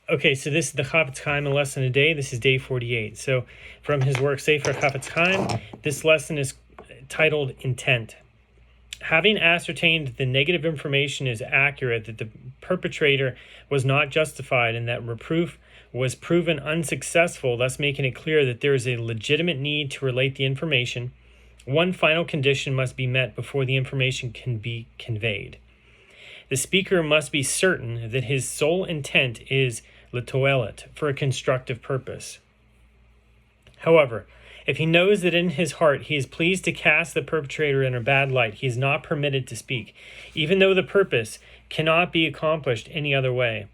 Okay, so this is the Chofetz Chaim, a lesson a day. This is day 48. So from his work, Sefer Chofetz Chaim, this lesson is titled Intent. Having ascertained that the negative information is accurate, that the perpetrator was not justified, and that reproof was proven unsuccessful, thus making it clear that there is a legitimate need to relate the information, one final condition must be met before the information can be conveyed. The speaker must be certain that his sole intent is l'toelet, for a constructive purpose. However, if he knows that in his heart he is pleased to cast the perpetrator in a bad light, he is not permitted to speak, even though the purpose cannot be accomplished any other way.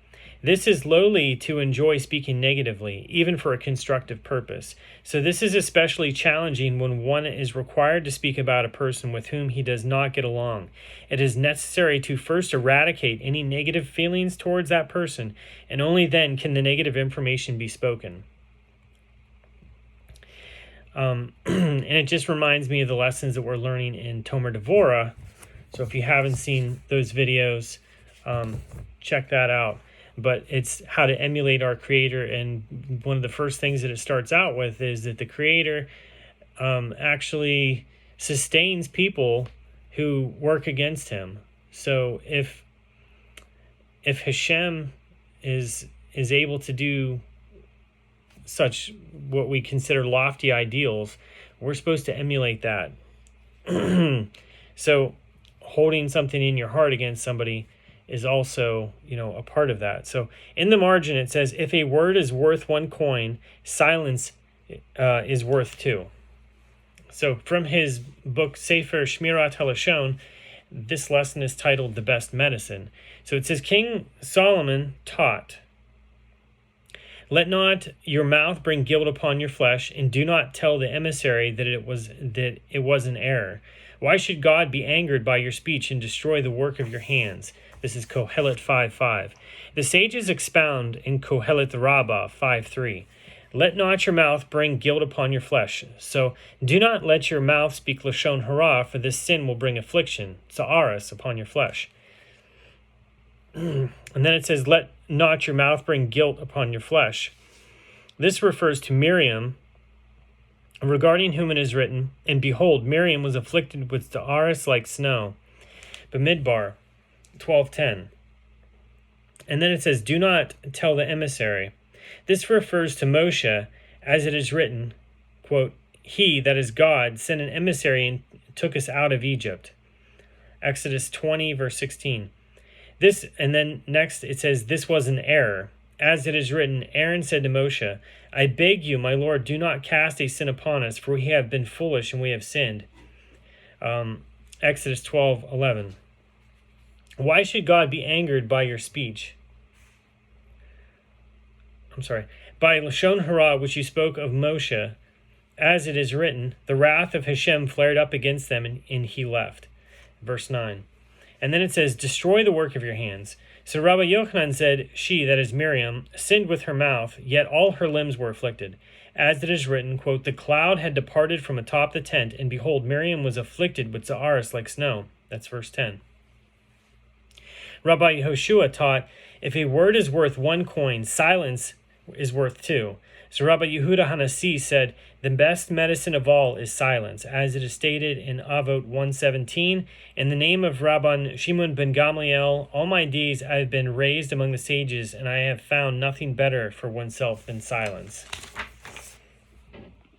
This is lowly to enjoy speaking negatively, even for a constructive purpose. So this is especially challenging when one is required to speak about a person with whom he does not get along. It is necessary to first eradicate any negative feelings towards that person, and only then can the negative information be spoken. And it just reminds me of the lessons that we're learning in Tomer Devorah. So if you haven't seen those videos, check that out. But it's how to emulate our Creator, and one of the first things that it starts out with is that the Creator actually sustains people who work against Him. So if Hashem is able to do such what we consider lofty ideals, we're supposed to emulate that. So holding something in your heart against somebody is also, a part of that. So in the margin it says, if a word is worth one coin, silence is worth two. So from his book Sefer Shmirat HaLashon, this lesson is titled The Best Medicine. So it says, King Solomon taught, let not your mouth bring guilt upon your flesh, and do not tell the emissary that it was an error. Why should God be angered by your speech and destroy the work of your hands? This is Kohelet 5:5. The sages expound in Kohelet Rabbah 5:3. Let not your mouth bring guilt upon your flesh. So do not let your mouth speak Lashon Hara, for this sin will bring affliction, Sa'aras, upon your flesh. And then it says, let not your mouth bring guilt upon your flesh. This refers to Miriam, regarding whom it is written, and behold, Miriam was afflicted with Sa'aras like snow. Bamidbar 12:10. And then it says, do not tell the emissary. This refers to Moshe, as it is written, quote, he, that is God, sent an emissary and took us out of Egypt. Exodus 20, verse 16. This, and then next it says, this was an error. As it is written, Aaron said to Moshe, I beg you, my Lord, do not cast a sin upon us, for we have been foolish and we have sinned. Exodus 12:11. Why should God be angered by your speech? By Lashon Hara, which you spoke of Moshe, as it is written, the wrath of Hashem flared up against them, and he left. Verse 9. And then it says, destroy the work of your hands. So Rabbi Yochanan said, she, that is Miriam, sinned with her mouth, yet all her limbs were afflicted. As it is written, quote, the cloud had departed from atop the tent, and behold, Miriam was afflicted with Sa'aras like snow. That's verse 10. Rabbi Yehoshua taught, if a word is worth one coin, silence is worth two. So Rabbi Yehuda Hanasi said, the best medicine of all is silence, as it is stated in Avot 1:17. In the name of Rabban Shimon ben Gamliel, all my days I have been raised among the sages, and I have found nothing better for oneself than silence.